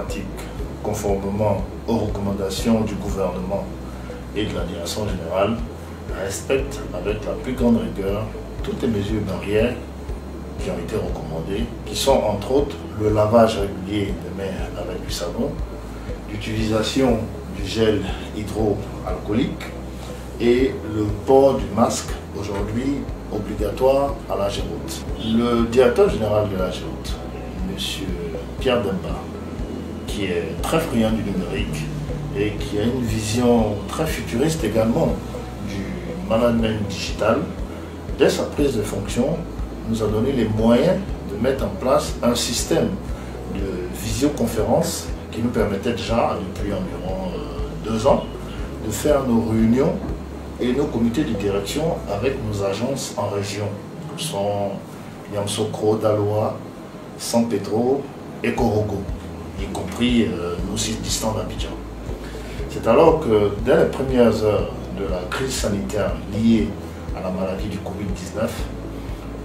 informatique, conformément aux recommandations du gouvernement et de la direction générale, respecte avec la plus grande rigueur toutes les mesures barrières qui ont été recommandées, qui sont entre autres le lavage régulier des mains avec du savon, l'utilisation du gel hydroalcoolique et le port du masque, aujourd'hui obligatoire à la Géroute. Le directeur général de la Géroute, M. Pierre Demba, qui est très friand du numérique et qui a une vision très futuriste également du management digital, dès sa prise de fonction, nous a donné les moyens de mettre en place un système de visioconférence qui nous permettait déjà, depuis environ 2 ans, de faire nos réunions et nos comités de direction avec nos agences en région, qui sont Yamoussoukro, Daloa, San Pedro et Korogo, y compris nos sites distants d'Abidjan. C'est alors que dès les premières heures de la crise sanitaire liée à la maladie du Covid-19,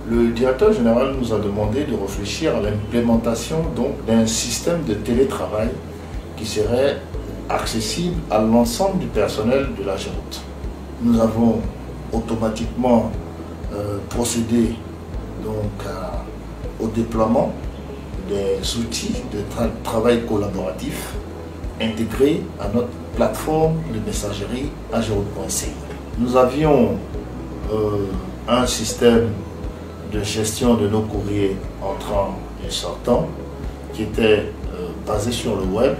le directeur général nous a demandé de réfléchir à l'implémentation d'un système de télétravail qui serait accessible à l'ensemble du personnel de la Géroute. Nous avons automatiquement procédé au déploiement des outils de travail collaboratif intégrés à notre plateforme de messagerie agéroute.ci. Nous avions un système de gestion de nos courriers entrants et sortants qui était basé sur le web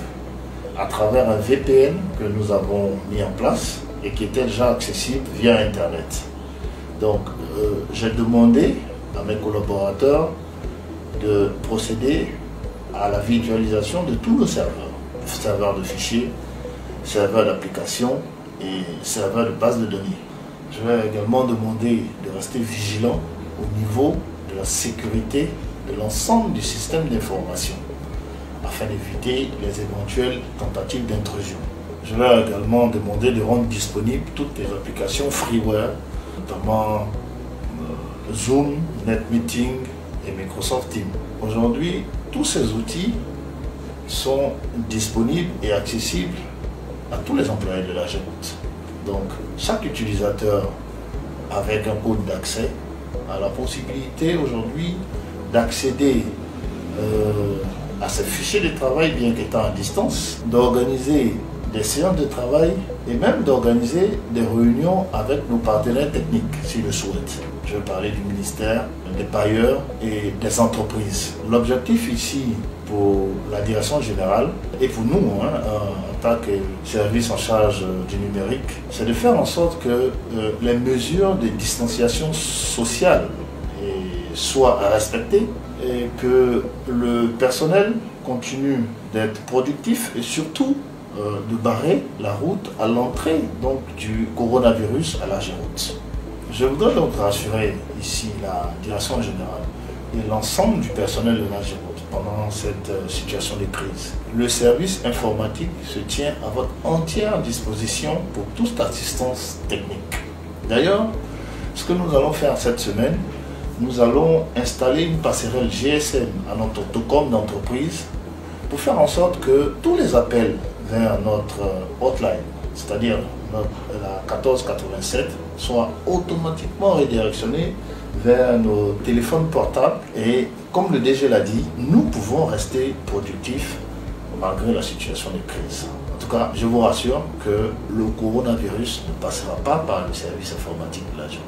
à travers un VPN que nous avons mis en place et qui était déjà accessible via Internet. Donc j'ai demandé à mes collaborateurs de procéder à la virtualisation de tous nos serveurs de fichiers, serveurs d'applications et serveurs de base de données. Je vais également demander de rester vigilant au niveau de la sécurité de l'ensemble du système d'information afin d'éviter les éventuelles tentatives d'intrusion. Je vais également demander de rendre disponibles toutes les applications freeware, notamment Zoom, NetMeeting et Microsoft Teams. Aujourd'hui, tous ces outils sont disponibles et accessibles à tous les employés de la Géroute. Donc, chaque utilisateur avec un code d'accès a la possibilité aujourd'hui d'accéder à ces fichiers de travail, bien qu'étant à distance, d'organiser des séances de travail et même d'organiser des réunions avec nos partenaires techniques, s'ils le souhaitent. Je vais parler du ministère, des bailleurs et des entreprises. L'objectif ici pour la direction générale et pour nous, en tant que service en charge du numérique, c'est de faire en sorte que les mesures de distanciation sociale soient respectées et que le personnel continue d'être productif et surtout de barrer la route à l'entrée du coronavirus à la Géroute. Je voudrais donc rassurer ici la direction générale et l'ensemble du personnel de la Géroute pendant cette situation de crise. Le service informatique se tient à votre entière disposition pour toute assistance technique. D'ailleurs, ce que nous allons faire cette semaine, nous allons installer une passerelle GSM à notre Tocom d'entreprise pour faire en sorte que tous les appels vers notre hotline, c'est-à-dire la 1487, soient automatiquement redirectionnés vers nos téléphones portables. Et comme le DG l'a dit, nous pouvons rester productifs malgré la situation de crise. En tout cas, je vous rassure que le coronavirus ne passera pas par le service informatique de la Géroute.